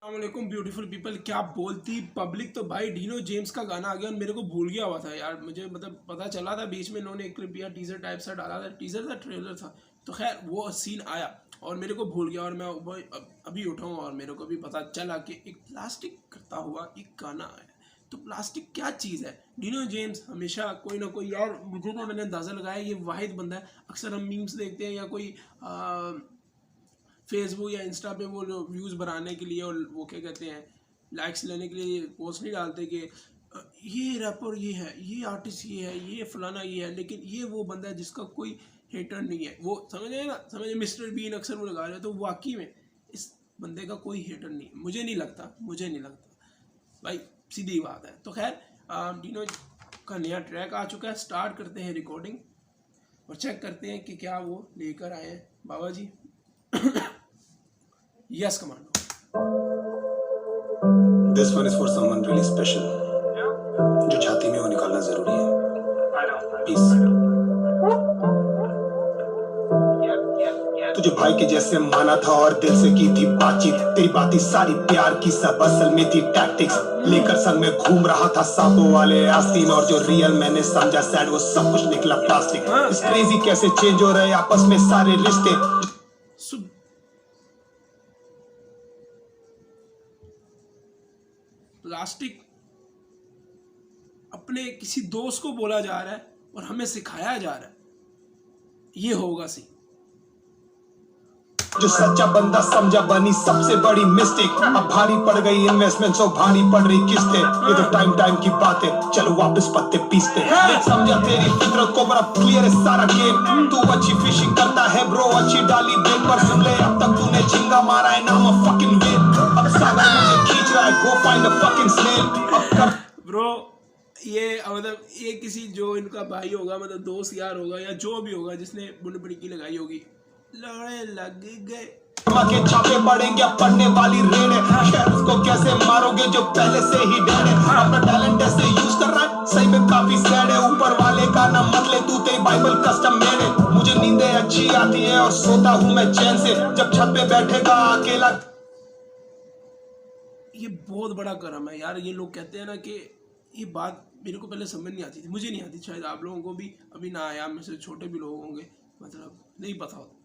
अस्सलामुअलैकुम beautiful people. क्या बोलती पब्लिक। तो भाई डीनो जेम्स का गाना आ गया और मेरे को भूल गया हुआ था यार। मुझे मतलब पता चला था बीच में इन्होंने एक क्लिप या टीजर टाइप सा डाला था, टीजर था ट्रेलर था, तो खैर वो सीन आया और मेरे को भूल गया। और मैं अभी उठा हूँ और मेरे को भी पता चला कि एक प्लास्टिक करता हुआ एक गाना आया। तो प्लास्टिक क्या चीज़ है? डीनो जेम्स हमेशा कोई ना कोई, यार मुझे ना, मैंने अंदाज़ा लगाया ये वाहिद बंदा है। अक्सर हम मीम्स देखते हैं या कोई फेसबुक या इंस्टा पे वो व्यूज़ बढ़ाने के लिए और वो क्या कहते हैं लाइक्स लेने के लिए पोस्ट नहीं डालते कि ये रैपर ये है, ये आर्टिस्ट ये है, ये फलाना ये है, लेकिन ये वो बंदा है जिसका कोई हेटर नहीं है। वो समझे ना, समझे मिस्टर बीन अक्सर वो लगा रहे हैं, तो वाकई में इस बंदे का कोई हेटर नहीं, मुझे नहीं लगता भाई, सीधी बात है। तो खैर डीनो का नया ट्रैक आ चुका है, स्टार्ट करते हैं रिकॉर्डिंग और चेक करते हैं कि क्या वो लेकर आए हैं बाबा जी। Yes, Commando. This one is for someone really special. जो छाती में वो निकालना जरूरी है। Peace. तुझे भाई के जैसे माना था और दिल से की थी बातचीत। तेरी बातें सारी प्यार की, सब असल में थी टैक्टिक्स। लेकर संग में घूम रहा था सांपों वाले आस्तीन, और जो रियल मैंने समझा सैड वो सब कुछ निकला प्लास्टिक। इस क्रेजी कैसे चेंज हो रहे आपस में सारे रिश्ते। प्लास्टिक अपने किसी दोस्त को बोला जा रहा है और हमें सिखाया जा रहा है ये होगा सी। जो सच्चा बंदा समझा बनी सबसे बड़ी मिस्टेक। अब भारी पड़ गई इन्वेस्टमेंट, सो भारी पड़ रही किस्तें। ये तो टाइम की बात है, चलो वापस पत्ते पीसते। समझा तेरी फितरत को, बड़ा क्लियर है सारा गेम। तू अच्छी फिशिंग करता है ब्रो, अच्छी डाली बेट पर। सुन ले अब तक तूने झिंगा मारा है, नाम फकिंग वेट। अब सागर मुझे खींच रहा है, go find a fucking snail. अब कर ब्रो ये मतलब ये किसी जो इनका भाई होगा, मतलब दोस्त यार होगा या जो भी होगा जिसने बुंड बड़की लगाई होगी, लड़े लग गए के छापे पड़ेंगे, पढ़ने वाली रेड है। शहर को कैसे मारोगे जो पहले से ही डेड है। अपना टैलेंट ऐसे यूज कर रहा है, सही में काफी सैड है। ऊपर वाले का ना मत ले तू, तेरी बाइबल कस्टम मेड है। मुझे नींदें अच्छी आती है और सोता हूँ मैं चैन से, जब छत पे बैठेगा अकेला। ये बहुत बड़ा कर्म है यार। ये लोग कहते हैं ना कि ये बात मेरे को पहले समझ नहीं आती थी, मुझे नहीं आती, शायद आप लोगों को भी अभी ना आया, में से छोटे भी लोग होंगे, मतलब नहीं पता होता।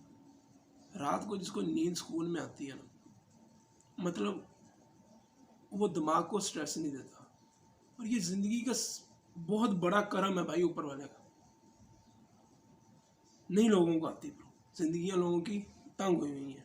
रात को जिसको नींद स्कूल में आती है ना, मतलब वो दिमाग को स्ट्रेस नहीं देता। और ये जिंदगी का बहुत बड़ा कर्म है भाई ऊपर वाले का। नहीं लोगों को आती, जिंदगियां लोगों की तंग हुई हुई है।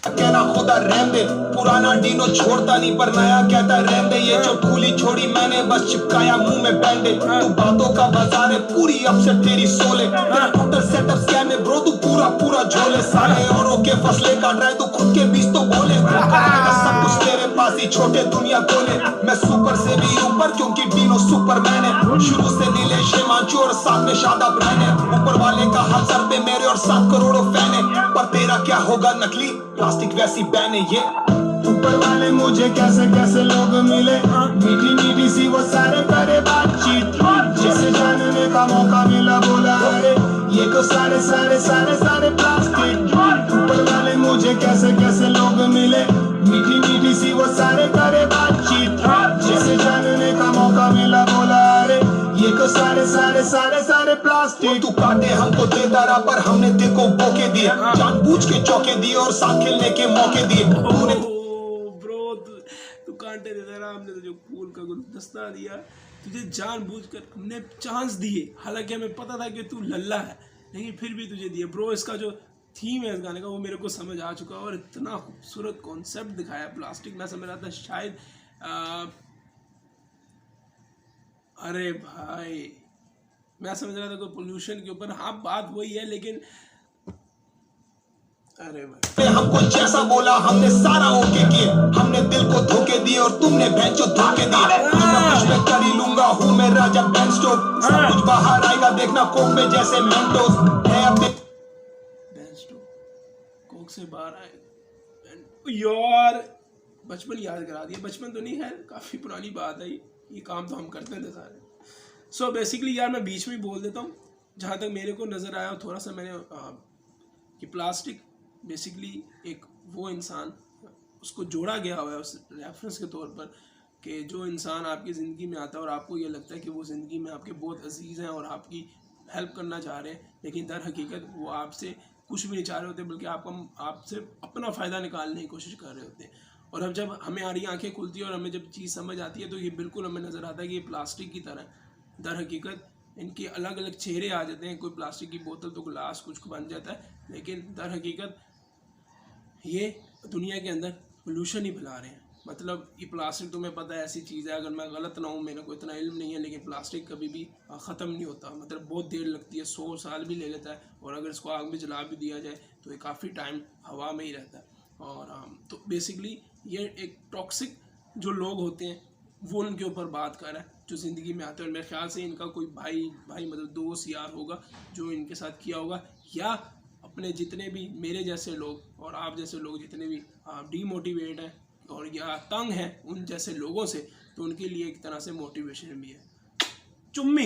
कहना खुदा रहम दे, पुराना डीनो छोड़ता नहीं पर नया कहता रहम दे। ये जो भूली छोड़ी मैंने बस चिपकाया मुंह में बैंडे। तू बातों का बाजार है, पूरी अपसेट तेरी सोले। तेरा टोटल सेटअप स्कैम है ब्रो, तू पूरा झोले। सारे औरों के फसले काट रहा है, तू खुद के बीच तो बोले। सब कुछ तेरे पास ही, छोटे दुनिया खोले। मैं सुपर से भी ऊपर क्योंकि डीनो सुपरमैन है। शुरू से नीलेश हिमांशु और साथ में शादाब रहने। ऊपर वाले का हाथ सर पे मेरे और 7 करोड़ों फैन है। पर तेरा क्या होगा नकली, प्लास्टिक वैसी बैन है ये। ऊपर वाले मुझे कैसे कैसे लोग मिले, मीठी सी वो सारे करे बातचीत। जिसे जानने का मौका मिला बोला अरे ये तो सारे प्लास्टिक। ऊपर वाले मुझे कैसे कैसे लोग मिले, मीठी सी वो सारे करे बातचीत। जिसे जानने का मौका मिला बोला अरे ये तो सारे प्लास्टिक। तू काटे हमको देता रहा पर हमने तेरे को बोके दिए, जानबूझ के चौके दिए और साथ खेलने के मौके दिए। ब्रो तू कांटे देता रहा, हमने तुझे फूल का गुलदस्ता दिया, तुझे जानबूझकर हमने चांस दिए। हालांकि हमें पता था कि तू लल्ला है, लेकिन फिर भी तुझे दिए। ब्रो इसका जो थीम है इस गाने का वो मेरे को समझ आ चुका है और इतना खूबसूरत कॉन्सेप्ट दिखाया प्लास्टिक। मैं समझ रहा था शायद अरे भाई मैं समझ रहा था कोई पोल्यूशन के ऊपर। हाँ बात वही है, लेकिन अरे भाई हमको जैसा बोला हमने सारा ओके किए। हमने दिल को धोखे दिए और तुमने बेंचो धोखे दिए। कुछ ना कुछ मैं कर ही लूंगा, हूँ मैं राजा बेन स्टोक। सब कुछ बाहर आएगा देखना, कोक में जैसे मेंटोस है अपने। बेन स्टोक कोक से बाहर आएगा यार। बचपन याद करा दिया, बचपन तो नहीं है, काफ़ी पुरानी बात है ये काम तो हम करते थे सारे। सो बेसिकली यार मैं बीच में बोल देता हूँ जहाँ तक मेरे को नज़र आया थोड़ा सा। मैंने कि प्लास्टिक बेसिकली एक वो इंसान उसको जोड़ा गया हुआ है उस रेफरेंस के तौर पर कि जो इंसान आपकी ज़िंदगी में आता है और आपको ये लगता है कि वो ज़िंदगी में आपके बहुत अजीज़ हैं और आपकी हेल्प करना चाह रहे हैं, लेकिन दर हकीकत वो आपसे कुछ भी नहीं चाह रहे होते, बल्कि आपसे अपना फ़ायदा निकालने की कोशिश कर रहे होते हैं। और अब जब हमें हमारी आंखें खुलती है और हमें जब चीज़ समझ आती है तो ये बिल्कुल हमें नज़र आता है कि ये प्लास्टिक की तरह दर हकीकत इनके अलग अलग चेहरे आ जाते हैं। कोई प्लास्टिक की बोतल तो ग्लास कुछ बन जाता है, लेकिन दर हकीकत ये दुनिया के अंदर पोल्यूशन ही फैला रहे हैं। मतलब ये प्लास्टिक तुम्हें पता है ऐसी चीज़ है, अगर मैं गलत ना हूँ, मेरा कोई इतना इल्म नहीं है, लेकिन प्लास्टिक कभी भी ख़त्म नहीं होता। मतलब बहुत देर लगती है, 100 साल भी ले लेता है, और अगर इसको आग में जला भी दिया जाए तो ये काफ़ी टाइम हवा में ही रहता है। और तो बेसिकली ये एक टॉक्सिक जो लोग होते हैं वो उनके ऊपर बात कर रहा है जो ज़िंदगी में आते हैं। और मेरे ख्याल से इनका कोई भाई मतलब दोस्त यार होगा जो इनके साथ किया होगा, या अपने जितने भी मेरे जैसे लोग और आप जैसे लोग जितने भी डीमोटिवेट हैं और या तंग हैं उन जैसे लोगों से, तो उनके लिए एक तरह से मोटिवेशन भी है। चुम्मी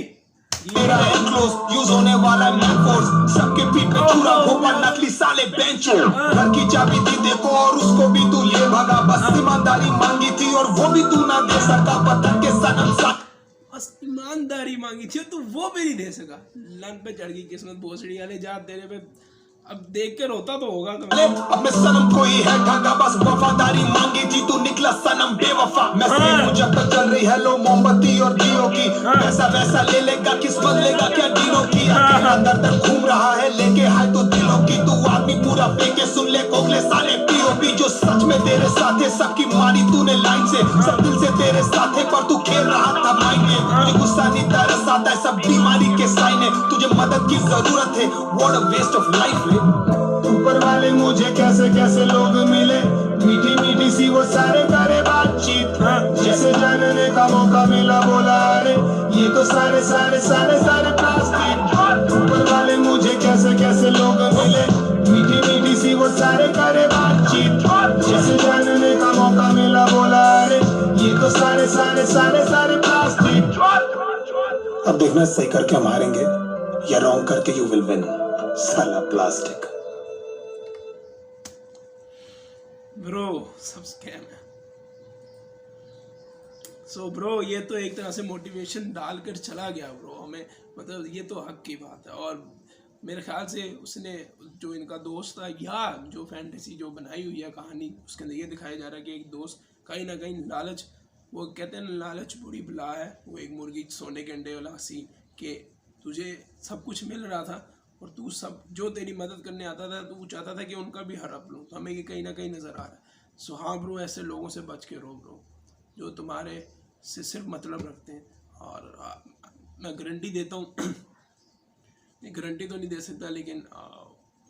मेरा एनक्लोज यूज होने वाला है मैन फोर्स, सबके पीठ पे छुरा भोपाल नकली साले बेंच। घर की चाबी थी देखो और उसको भी तू ले भागा, बस ईमानदारी मांगी थी और वो भी तू ना दे सका। पता के सनम सा बस ईमानदारी मांगी थी तो वो भी नहीं दे सका। लन पे चढ़ गई किस्मत भोसड़ी वाले, जा तेरे पे अब देख के रोता तो होगा। अपने सनम को ही है ढंगा, बस वफादारी मांगी थी तू निकला सनम बेवफा। मैं जब तक चल रही है लो मोमबत्ती और दियो की, ऐसा वैसा ले लेगा किस्मत लेगा क्या दिनों की। अंदर तक घूम रहा है लेके हाय तो दिलों की, तू आदमी पूरा फेंके सुन ले कोगले साले पीओपी। जो सच में तेरे साथ है सबकी मारी तूने लाइन से, सब दिल से तेरे साथ है पर तू खेल रहा था माइंड में। तुझे गुस्सा नहीं तरस आता है सब बीमारी के साइन है, तुझे मदद की जरूरत है, what a waste of life. ऊपर वाले मुझे कैसे कैसे लोग मिले, मीठी मीठी सी वो सारे करे बातचीत, जैसे जानने का मौका मिला बोला अरे ये तो सारे सारे सारे सारे प्लास्टिक। ऊपर वाले मुझे कैसे कैसे लोग मिले, मीठी मीठी सी वो सारे करे बातचीत, जैसे जानने का मौका मिला बोला अरे ये तो सारे सारे सारे सारे प्लास्टिक। अब देखना सही करके मारेंगे या रॉन्ग करके यू विल विन, साला प्लास्टिक। ब्रो सब स्कैम है। सो ब्रो ये तो एक तरह से मोटिवेशन डालकर चला गया ब्रो हमें, मतलब ये तो हक की बात है। और मेरे ख्याल से उसने जो इनका दोस्त था या जो फैंटेसी जो बनाई हुई है कहानी, उसके अंदर ये दिखाया जा रहा है कि एक दोस्त कहीं ना कहीं लालच, वो कहते हैं लालच बुरी बला है, वो एक मुर्गी सोने के अंडे वाला सीन कि तुझे सब कुछ मिल रहा था और तू सब जो तेरी मदद करने आता था तू चाहता था कि उनका भी हड़प लूँ, तो हमें ये कहीं ना कहीं नज़र आ रहा है। सो हाँ ब्रो, ऐसे लोगों से बच के रहो ब्रो जो तुम्हारे से सिर्फ मतलब रखते हैं। और मैं गारंटी देता हूँ गारंटी तो नहीं दे सकता, लेकिन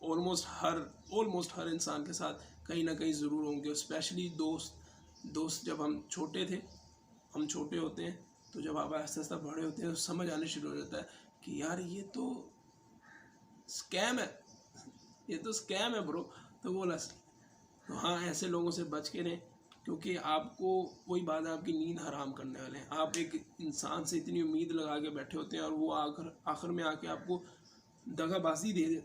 ऑलमोस्ट हर इंसान के साथ कहीं ना कहीं ज़रूर होंगे, स्पेशली दोस्त जब हम छोटे होते हैं, तो जब आप आहिस्ता आहिस्ता बड़े होते हैं तो समझ आने शुरू हो जाता है कि यार ये तो स्कैम है, ये तो स्कैम है ब्रो। तो बोला तो हाँ, ऐसे लोगों से बच के रहें, क्योंकि आपको वही बात है, आपकी नींद हराम करने वाले हैं। आप एक इंसान से इतनी उम्मीद लगा के बैठे होते हैं और वो आखिर में आके आपको दगाबाजी दे दे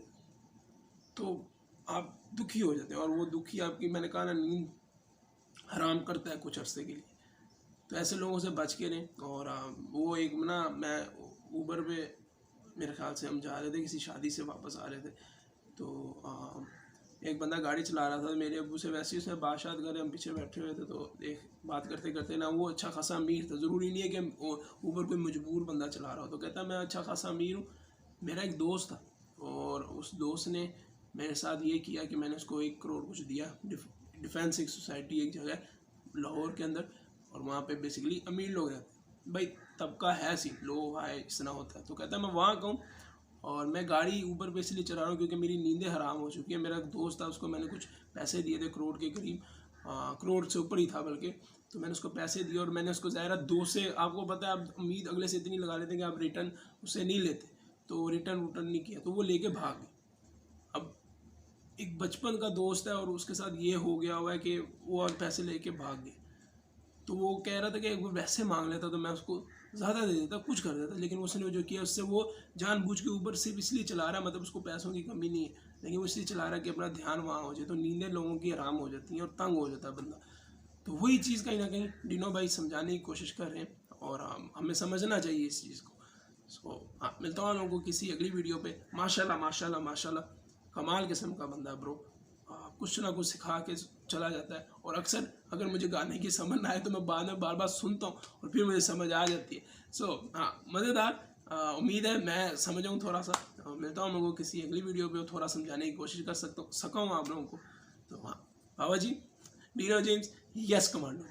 तो आप दुखी हो जाते हैं, और वो दुखी आपकी, मैंने कहा ना, नींद हराम करता है कुछ अरसे के लिए। तो ऐसे लोगों से बच के रहें। और वो एक ना, मैं ऊबर पे मेरे ख्याल से हम जा रहे थे, किसी शादी से वापस आ रहे थे, तो एक बंदा गाड़ी चला रहा था, मेरे अब्बू से वैसे ही उसने बात करे, हम पीछे बैठे हुए थे, तो एक बात करते करते ना, वो अच्छा खासा अमीर था, ज़रूरी नहीं है कि ऊबर कोई मजबूर बंदा चला रहा हो, तो कहता मैं अच्छा खासा अमीर हूँ। मेरा एक दोस्त था और उस दोस्त ने मेरे साथ ये किया कि मैंने उसको 1 करोड़ कुछ दिया। डिफेंस एक सोसाइटी एक जगह लाहौर के अंदर, और वहाँ पे बेसिकली अमीर लोग रहते, भाई तबका है सी, लो हाई इतना होता है। तो कहता है मैं वहाँ कहूँ, और मैं गाड़ी ऊबर पे इसलिए चला रहा हूँ क्योंकि मेरी नींदें हराम हो चुकी है। मेरा एक दोस्त था, उसको मैंने कुछ पैसे दिए थे, करोड़ के करीब, करोड़ से ऊपर ही था बल्कि। तो मैंने उसको पैसे दिए और मैंने उसको ज़ाहिर दो से, आपको पता है आप उम्मीद अगले से इतनी लगा लेते हैं कि आप रिटर्न उससे नहीं लेते, तो रिटर्न नहीं किया, तो वो लेके भाग गए। अब एक बचपन का दोस्त है और उसके साथ ये हो गया हुआ है कि वो और पैसे लेके भाग गए। तो वो कह रहा था कि वो वैसे मांग लेता तो मैं उसको ज़्यादा दे देता, कुछ कर देता, लेकिन उसने जो किया उससे वो जानबूझ के ऊपर सिर्फ इसलिए चला रहा है, मतलब उसको पैसों की कमी नहीं है, लेकिन वो इसलिए चला रहा है कि अपना ध्यान वहाँ हो जाए, तो नींदें लोगों की आराम हो जाती हैं और तंग हो जाता है बंदा। तो वही चीज़ कहीं ना कहीं डिनो भाई समझाने की कोशिश कर रहे हैं और हमें समझना चाहिए इस चीज़ को। सो मिलता हूँ लोगों को किसी अगली वीडियो पे। माशाल्लाह माशाल्लाह माशाल्लाह कमाल किस्म का बंदा ब्रो, कुछ ना कुछ सिखा के चला जाता है। और अक्सर अगर मुझे गाने की समझ ना आए तो मैं बाद में बार बार सुनता हूँ और फिर मुझे समझ आ जाती है। सो हाँ, मज़ेदार। उम्मीद है मैं समझ आऊँ थोड़ा सा। मिलता हूँ लोगों को किसी अगली वीडियो पे, थोड़ा समझाने की कोशिश कर सका हूँ आप लोगों को। तो हाँ बाबा जी, बीरो जेम्स, यस कमांडो।